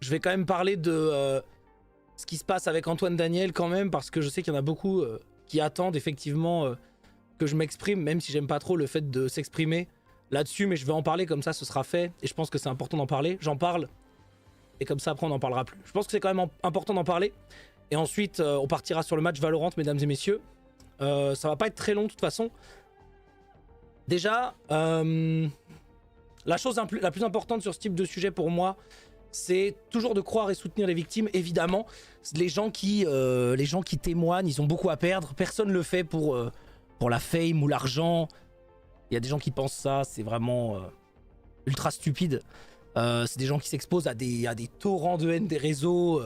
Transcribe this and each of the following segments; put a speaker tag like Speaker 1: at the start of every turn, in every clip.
Speaker 1: je vais quand même parler de ce qui se passe avec Antoine Daniel quand même, parce que je sais qu'il y en a beaucoup qui attendent effectivement que je m'exprime, même si j'aime pas trop le fait de s'exprimer là-dessus, mais je vais en parler comme ça, ce sera fait, et je pense que c'est important d'en parler. J'en parle, et comme ça après on n'en parlera plus. Je pense que c'est quand même important d'en parler, et ensuite on partira sur le match Valorant, mesdames et messieurs. Ça va pas être très long de toute façon. Déjà, la chose la plus importante sur ce type de sujet pour moi, c'est toujours de croire et soutenir les victimes, évidemment. Les gens qui témoignent, ils ont beaucoup à perdre. Personne ne le fait pour la fame ou l'argent. Il y a des gens qui pensent ça, c'est vraiment ultra stupide. C'est des gens qui s'exposent à des torrents de haine des réseaux.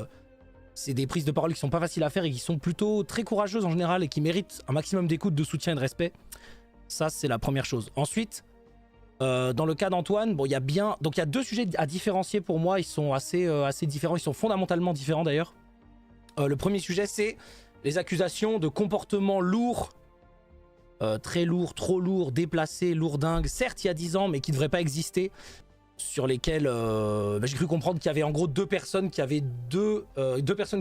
Speaker 1: C'est des prises de parole qui sont pas faciles à faire et qui sont plutôt très courageuses en général et qui méritent un maximum d'écoute, de soutien et de respect. Ça, c'est la première chose. Ensuite, dans le cas d'Antoine, bon, il y a deux sujets à différencier pour moi. Ils sont assez différents. Ils sont fondamentalement différents d'ailleurs. Le premier sujet, c'est les accusations de comportements lourds, très lourds, trop lourds, déplacés, lourdingues. Certes, il y a 10 ans, mais qui ne devraient pas exister. Sur lesquels j'ai cru comprendre qu'il y avait en gros deux personnes qui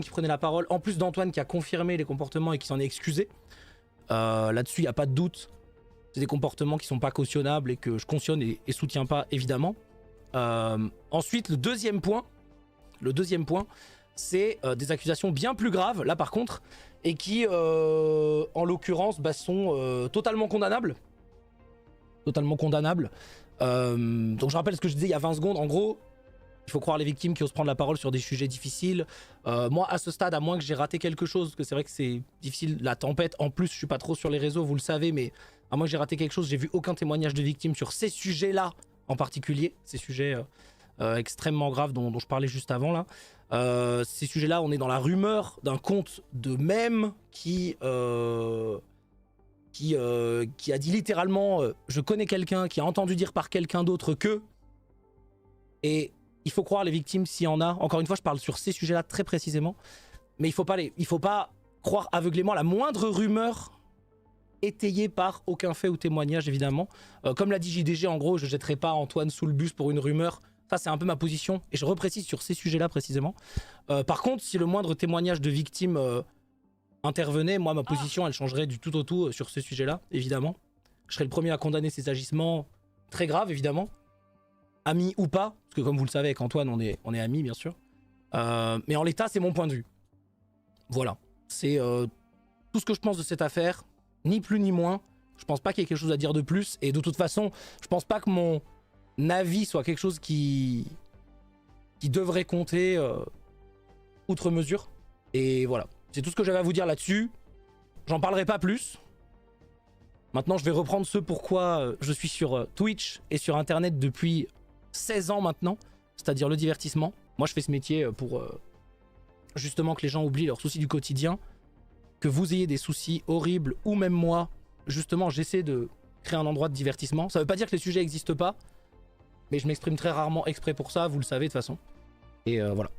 Speaker 1: prenaient la parole, en plus d'Antoine qui a confirmé les comportements et qui s'en est excusé. Là-dessus, il n'y a pas de doute. C'est des comportements qui sont pas cautionnables et que je cautionne et soutiens pas, évidemment. Ensuite, le deuxième point, c'est des accusations bien plus graves, là par contre, et qui, en l'occurrence, sont totalement condamnables. Totalement condamnables. Donc je rappelle ce que je disais il y a 20 secondes. En gros, il faut croire les victimes qui osent prendre la parole sur des sujets difficiles. Moi, à ce stade, à moins que j'ai raté quelque chose, parce que c'est vrai que c'est difficile, la tempête, en plus, je suis pas trop sur les réseaux, vous le savez, mais à moins que j'ai raté quelque chose, j'ai vu aucun témoignage de victimes sur ces sujets-là en particulier, ces sujets extrêmement graves dont je parlais juste avant là. Ces sujets-là, on est dans la rumeur d'un compte de mème qui a dit littéralement je connais quelqu'un qui a entendu dire par quelqu'un d'autre que... Et il faut croire les victimes s'il y en a. Encore une fois, je parle sur ces sujets-là très précisément. Mais il faut pas croire aveuglément la moindre rumeur étayée par aucun fait ou témoignage, évidemment. Comme l'a dit JDG, en gros, je jetterai pas Antoine sous le bus pour une rumeur. Ça, c'est un peu ma position. Et je reprécise sur ces sujets-là précisément. Par contre, si le moindre témoignage de victime intervenait, moi, ma position, elle changerait du tout au tout sur ce sujet-là, évidemment. Je serais le premier à condamner ces agissements très graves, évidemment. Amis ou pas, parce que comme vous le savez, avec Antoine, on est amis, bien sûr. Mais en l'état, c'est mon point de vue. Voilà. C'est tout ce que je pense de cette affaire, ni plus ni moins. Je pense pas qu'il y ait quelque chose à dire de plus. Et de toute façon, je pense pas que mon avis soit quelque chose qui devrait compter outre mesure. Et voilà. C'est tout ce que j'avais à vous dire là-dessus. J'en parlerai pas plus. Maintenant, je vais reprendre ce pourquoi je suis sur Twitch et sur Internet depuis 16 ans maintenant, c'est-à-dire le divertissement. Moi, je fais ce métier pour justement que les gens oublient leurs soucis du quotidien, que vous ayez des soucis horribles ou même moi, justement, j'essaie de créer un endroit de divertissement. Ça veut pas dire que les sujets n'existent pas, mais je m'exprime très rarement exprès pour ça, vous le savez de toute façon. Et voilà.